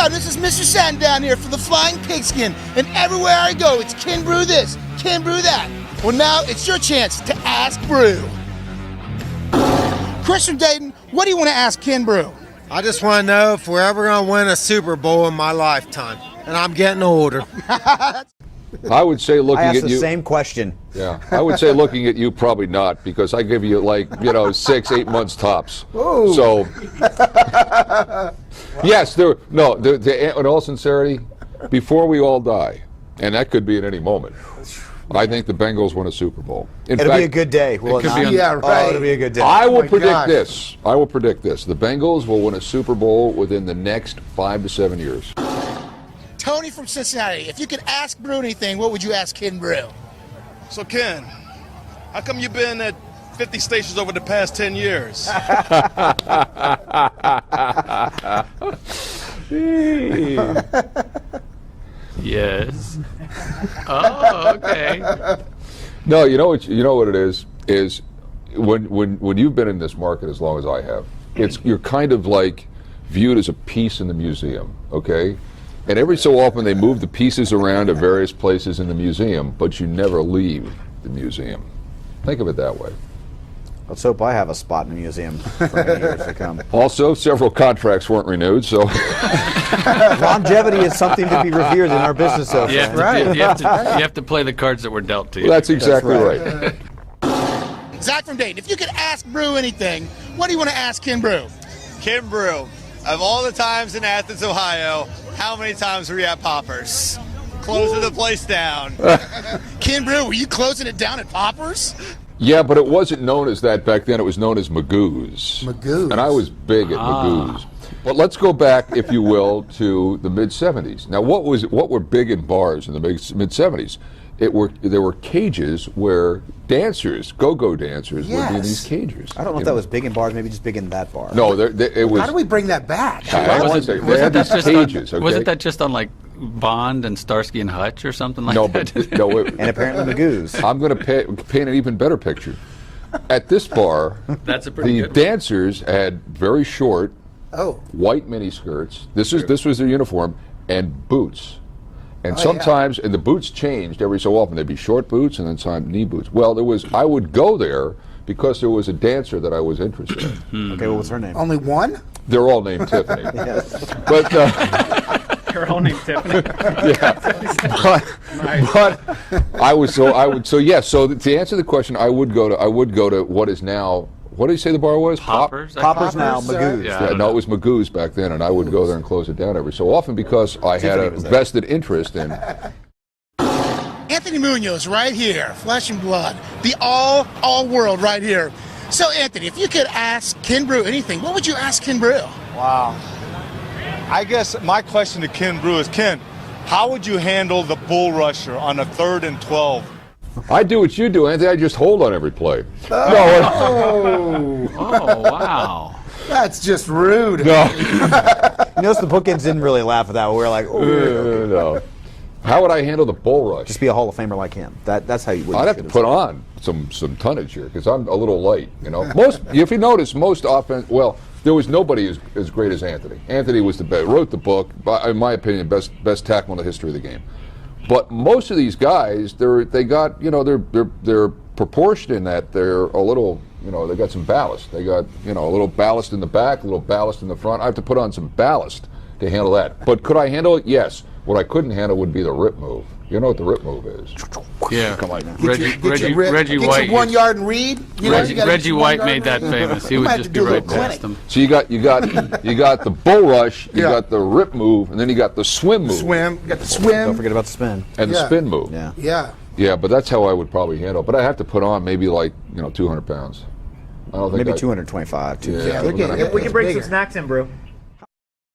Yo, this is Mr. Satin down here for the Flying Pigskin, and everywhere I go, it's Ken Broo this, Ken Broo that. Well, now it's your chance to ask Broo. Chris from Dayton, what do you want to ask Ken Broo? I just want to know if we're ever going to win a Super Bowl in my lifetime, and I'm getting older. I would say looking I asked at you. the same question. Yeah, I would say looking at you, probably not, because I give you 6, 8 months tops. Ooh. So, yes, in all sincerity, before we all die, and that could be at any moment, I think the Bengals win a Super Bowl. It'll be a good day. Will it could not? be Yeah, right. Oh, it'll be a good day. I will predict gosh. this. I will predict this. The Bengals will win a Super Bowl within the next 5 to 7 years. Tony from Cincinnati, if you could ask Broo anything, what would you ask Ken Broo? So, Ken, how come you've been at 50 stations over the past 10 years? Yes. Oh, okay. No, you know what it is when you've been in this market as long as I have, you're kind of like viewed as a piece in the museum, okay? And every so often they move the pieces around to various places in the museum, but you never leave the museum. Think of it that way. Let's hope I have a spot in the museum for many years to come. Also, several contracts weren't renewed, so Longevity is something to be revered in our business. So You have to play the cards that were dealt to you. that's exactly That's right. Zach from Dayton, if you could ask Broo anything, what do you want to ask Ken Broo? Ken Broo, of all the times in Athens, Ohio, how many times were you at Poppers? Closing the place down. Ken Broo, were you closing it down at Poppers? Yeah, but it wasn't known as that back then. It was known as Magoo's. Magoo's. And I was big at Magoo's. But let's go back, if you will, to the mid-'70s. Now, what were big in bars in the mid-'70s? There were cages where dancers, go-go dancers, would be in these cages. I don't know if that was big in bars, maybe just big in that bar. No, it was. How do we bring that back? They had these cages. Okay? Wasn't that just on like Bond and Starsky and Hutch or something like that? And apparently Magoo's. I'm going to paint an even better picture. At this bar, That's a pretty the good dancers had very short, Oh. white miniskirts. This was their uniform, and boots. And sometimes, and the boots changed every so often. They'd be short boots and then some knee boots. Well, I would go there because there was a dancer that I was interested in. Okay, what was her name? Only one? They're all named Tiffany. Yes. But Her whole name's Tiffany. but so to answer the question, I would go to what is now, what did you say the bar was? Poppers. Poppers now, Magoo's. Yeah. No, it was Magoo's back then, and I would go there and close it down every so often because I had a vested interest in. Anthony Munoz right here, flesh and blood, the all world right here. So Anthony, if you could ask Ken Broo anything, what would you ask Ken Broo? Wow. I guess my question to Ken Broo is, Ken, how would you handle the bull rusher on a 3rd and 12? I do what you do, Anthony. I just hold on every play. Oh, wow. That's just rude. No. You notice the bookends didn't really laugh at that. We were like, oh, No. How would I handle the bull rush? just be a Hall of Famer like him. That's how you would. I'd have to put on some tonnage here because I'm a little light. If you notice, most offense. Well, there was nobody as great as Anthony. Anthony was the best. Wrote the book, in my opinion, best tackle in the history of the game. But most of these guys, they're proportioned in that they're a little. They got some ballast. They got a little ballast in the back, a little ballast in the front. I have to put on some ballast to handle that. But could I handle it? Yes. What I couldn't handle would be the rip move. You know what the rip move is? Yeah. Come on now. Reggie White. Get 1 yard and read. Reggie White made that famous. He would just be right past him. So you got the bull rush, you got the rip move, and then you got the swim move. You got the swim. Don't forget about the spin. And the spin move. Yeah. Yeah. Yeah, but that's how I would probably handle it. But I have to put on maybe 200 pounds. I don't think Maybe 225. Yeah, We can bring some snacks in, Broo.